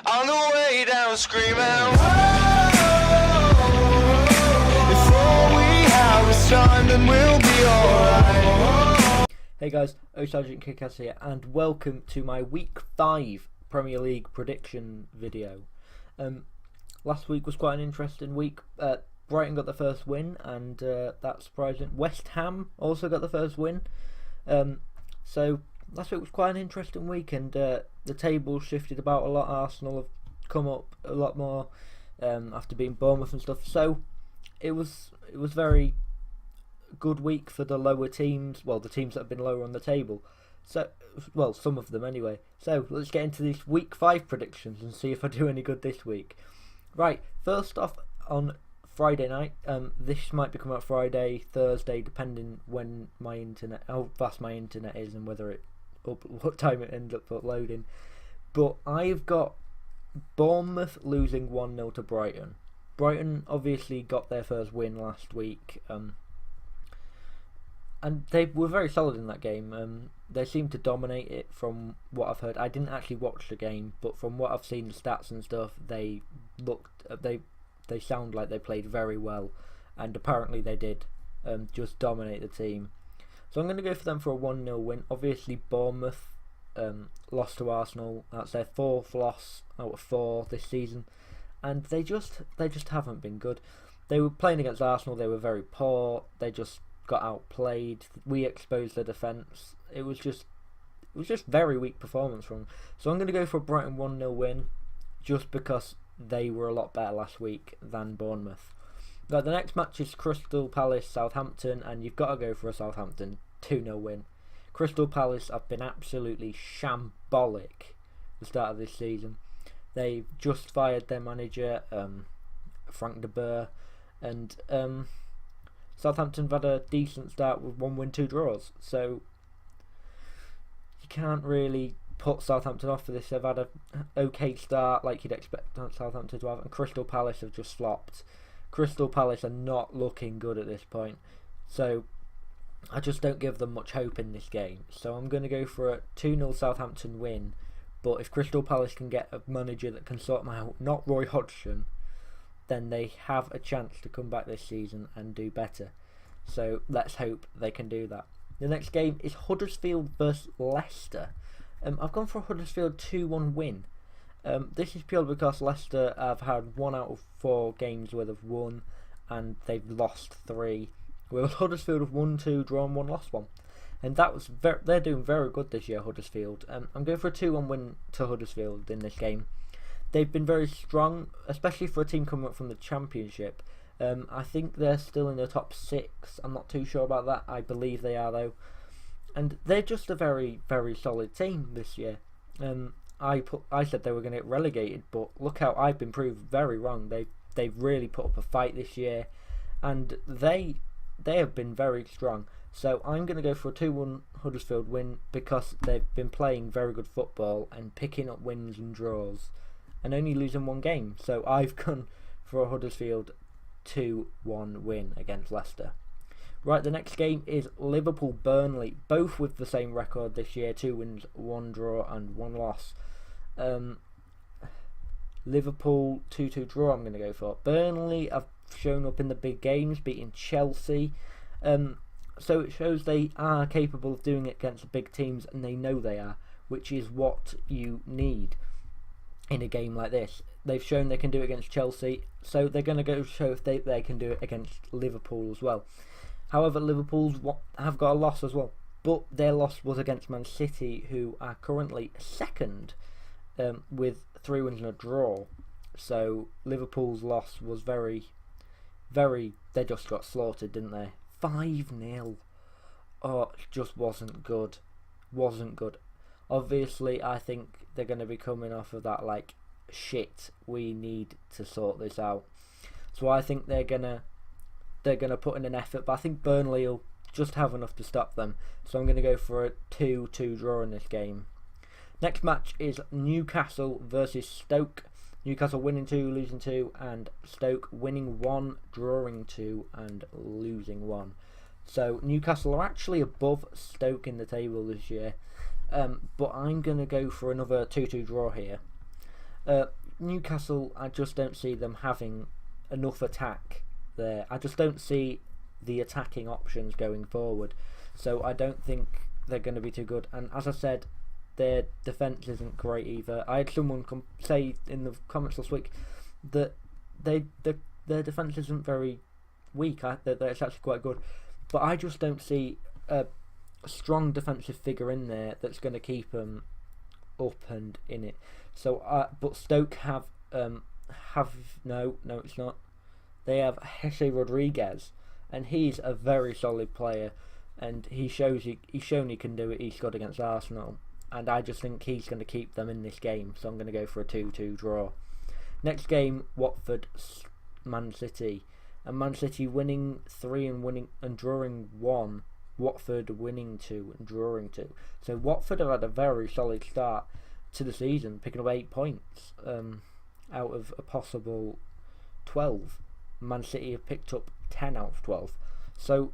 On the way down screaming, "Whoa, before we have this time, then we'll be alright." Hey guys, oSgtKickAss here, and welcome to my Week 5 Premier League prediction video. Last week was quite an interesting week. Brighton got the first win, and that's surprising. West Ham also got the first win. So last week was quite an interesting week, and the table shifted about a lot. Arsenal have come up a lot more after beating Bournemouth and stuff. So it was very good week for the lower teams. Well, the teams that have been lower on the table. So, well, some of them anyway. So let's get into these Week 5 predictions and see if I do any good this week. Right, first off, on Friday night, this might be coming out Friday, Thursday, depending how fast my internet is and what time it ends up uploading. But I've got Bournemouth losing 1-0 to Brighton. Brighton obviously got their first win last week, and they were very solid in that game. They seemed to dominate it from what I've heard. I didn't actually watch the game, but from what I've seen, the stats and stuff, they sound like they played very well, and apparently they did just dominate the team. So I'm going to go for them for a 1-0 win. Obviously Bournemouth lost to Arsenal. That's their 4th loss out of 4 this season, and they just haven't been good. They were playing against Arsenal, they were very poor, they just got outplayed. We exposed their defence. It was just very weak performance from them. So I'm going to go for a Brighton 1-0 win, just because they were a lot better last week than Bournemouth. Now, the next match is Crystal Palace Southampton, and you've got to go for a Southampton 2-0 win. Crystal Palace have been absolutely shambolic the start of this season. They've just fired their manager, Frank de Boer, and Southampton have had a decent start with 1 win, 2 draws. So you can't really put Southampton off for this. They've had an okay start, like you'd expect Southampton to have, and Crystal Palace have just flopped. Crystal Palace are not looking good at this point, so I just don't give them much hope in this game. So I'm going to go for a 2-0 Southampton win, but if Crystal Palace can get a manager that can sort them out, not Roy Hodgson, then they have a chance to come back this season and do better. So let's hope they can do that. The next game is Huddersfield versus Leicester. I've gone for a Huddersfield 2-1 win. This is purely because Leicester have had 1 out of 4 games where they've won, and they've lost 3. Whereas Huddersfield have won 2, drawn 1, lost 1. And they're doing very good this year, Huddersfield. I'm going for a 2-1 win to Huddersfield in this game. They've been very strong, especially for a team coming up from the Championship. I think they're still in the top 6. I'm not too sure about that. I believe they are, though. And they're just a very, very solid team this year. I said they were going to get relegated, but look how I've been proved very wrong. They've really put up a fight this year, and they have been very strong. So I'm going to go for a 2-1 Huddersfield win, because they've been playing very good football and picking up wins and draws, and only losing 1 game. So I've gone for a Huddersfield 2-1 win against Leicester. Right, the next game is Liverpool-Burnley, both with the same record this year, 2 wins, 1 draw and 1 loss. Liverpool 2-2 draw I'm going to go for. Burnley have shown up in the big games, beating Chelsea, so it shows they are capable of doing it against the big teams, and they know they are, which is what you need in a game like this. They've shown they can do it against Chelsea, so they're going to go show if they can do it against Liverpool as well. However, Liverpool have got a loss as well, but their loss was against Man City, who are currently 2nd with 3 wins and a draw. So Liverpool's loss was very, very, they just got slaughtered, didn't they? 5-0. Oh, it just wasn't good. Wasn't good. Obviously, I think they're going to be coming off of that, like, shit, we need to sort this out. So I think they're gonna put in an effort, but I think Burnley will just have enough to stop them. So I'm going to go for a 2-2 draw in this game. Next match is Newcastle versus Stoke. Newcastle winning 2, losing 2, and Stoke winning 1, drawing 2, and losing 1. So Newcastle are actually above Stoke in the table this year, but I'm going to go for another 2-2 draw here. Newcastle, I just don't see them having enough attack there. I just don't see the attacking options going forward. So I don't think they're going to be too good. And as I said, their defence isn't great either. I had someone say in the comments last week that their defence isn't very weak. That it's actually quite good. But I just don't see a strong defensive figure in there that's going to keep them up and in it. So, but Stoke have no, it's not. They have Jesse Rodriguez, and he's a very solid player, and he's shown he can do it. He scored against Arsenal, and I just think he's going to keep them in this game. So I'm going to go for a 2-2 draw. Next game, Watford, Man City, and Man City winning 3 and drawing 1. Watford winning 2 and drawing 2. So Watford have had a very solid start to the season, picking up 8 points out of a possible 12. Man City have picked up 10 out of 12. So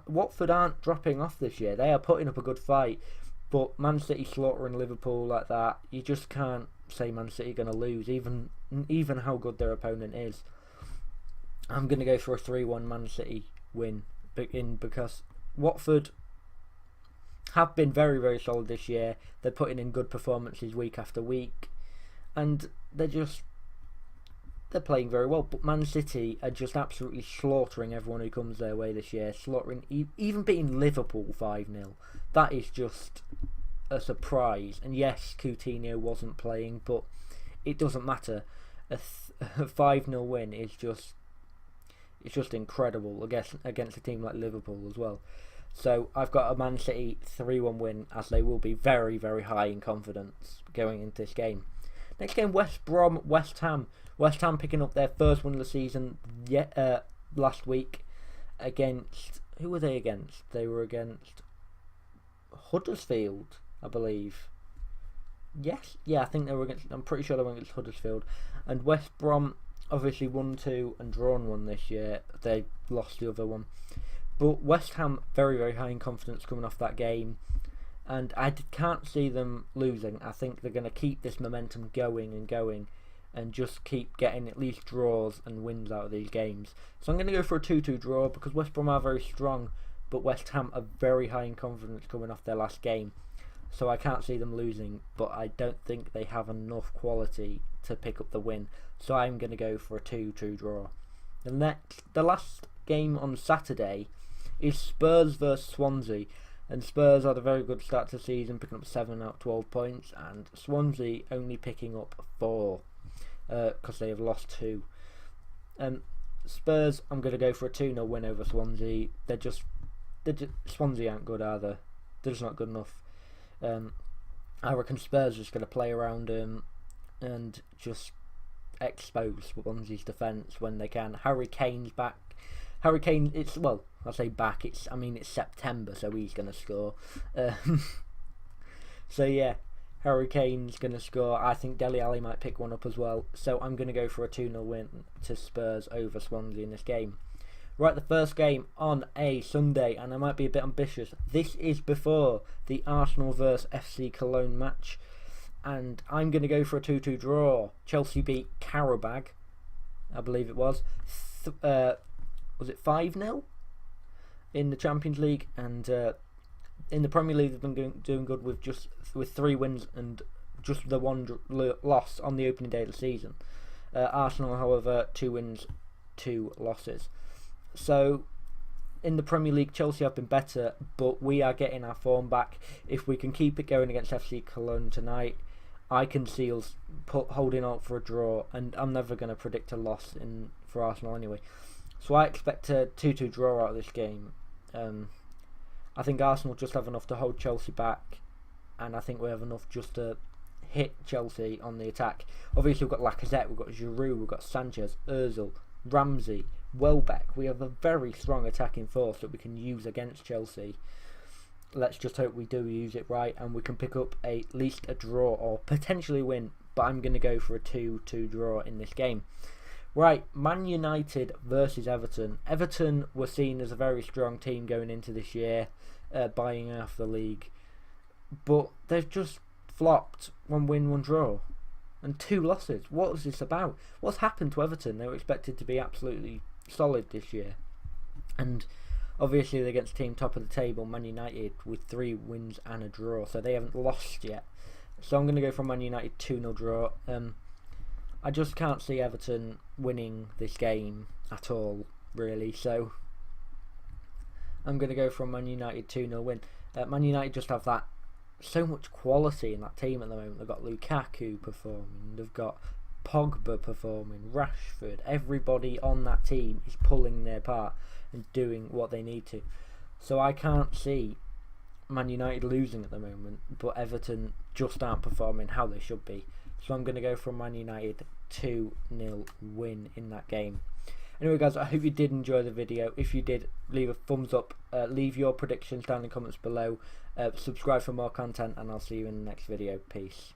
Watford aren't dropping off this year. They are putting up a good fight, but Man City slaughtering Liverpool like that, you just can't say Man City are going to lose, even how good their opponent is. I'm going to go for a 3-1 Man City win because Watford have been very, very solid this year. They're putting in good performances week after week, and they're playing very well. But Man City are just absolutely slaughtering everyone who comes their way this year, even beating Liverpool 5-0. That is just a surprise. And yes, Coutinho wasn't playing, but it doesn't matter. A 5-0 win is just incredible against a team like Liverpool as well. So I've got a Man City 3-1 win, as they will be very, very high in confidence going into this game. Next game, West Brom, West Ham. West Ham picking up their first win of the season last week against... Who were they against? They were against Huddersfield, I believe. Yes? Yeah, I think they were against... I'm pretty sure they were against Huddersfield. And West Brom obviously won 2 and drawn 1 this year. They lost the other one. But West Ham very, very high in confidence coming off that game. And I can't see them losing. I think they're going to keep this momentum going and just keep getting at least draws and wins out of these games. So I'm going to go for a 2-2 draw because West Brom are very strong, but West Ham are very high in confidence coming off their last game. So I can't see them losing, but I don't think they have enough quality to pick up the win. So I'm going to go for a 2-2 draw. The last game on Saturday is Spurs vs Swansea. And Spurs had a very good start to the season, picking up 7 out of 12 points, and Swansea only picking up 4 because they have lost 2. Spurs, I'm going to go for a 2-0 win over Swansea. Swansea aren't good either. They're just not good enough. I reckon Spurs are just going to play around and just expose Swansea's defence when they can. Harry Kane's back. Harry Kane, I say back, it's September, so he's going to score. So yeah, Harry Kane's going to score. I think Dele Alli might pick one up as well. So I'm going to go for a 2-0 win to Spurs over Swansea in this game. Right, the first game on a Sunday, and I might be a bit ambitious. This is before the Arsenal vs FC Cologne match, and I'm going to go for a 2-2 draw. Chelsea beat Karabag, I believe it was. Was it 5-0 in the Champions League, and in the Premier League they've been doing good with 3 wins and just the 1 loss on the opening day of the season. Arsenal, however, 2 wins, 2 losses. So in the Premier League, Chelsea have been better, but we are getting our form back. If we can keep it going against FC Cologne tonight, I can see us holding out for a draw, and I'm never going to predict a loss for Arsenal anyway. So I expect a 2-2 draw out of this game. I think Arsenal just have enough to hold Chelsea back, and I think we have enough just to hit Chelsea on the attack. Obviously we've got Lacazette, we've got Giroud, we've got Sanchez, Ozil, Ramsey, Welbeck. We have a very strong attacking force that we can use against Chelsea. Let's just hope we do use it right and we can pick up at least a draw or potentially win, but I'm going to go for a 2-2 draw in this game. Right, Man United versus Everton. Everton were seen as a very strong team going into this year, buying off the league. But they've just flopped. 1 win, 1 draw. and 2 losses. What was this about? What's happened to Everton? They were expected to be absolutely solid this year, and obviously they're against team top of the table, Man United, with 3 wins and a draw, so they haven't lost yet. So I'm going to go for Man United 2-0 draw. I just can't see Everton winning this game at all, really, so I'm going to go for a Man United 2-0 win. Man United just have that so much quality in that team at the moment. They've got Lukaku performing, they've got Pogba performing, Rashford. Everybody on that team is pulling their part and doing what they need to. So I can't see Man United losing at the moment, but Everton just aren't performing how they should be. So I'm going to go for a Man United 2-0 win in that game. Anyway guys, I hope you did enjoy the video. If you did, leave a thumbs up, leave your predictions down in the comments below, subscribe for more content, and I'll see you in the next video. Peace.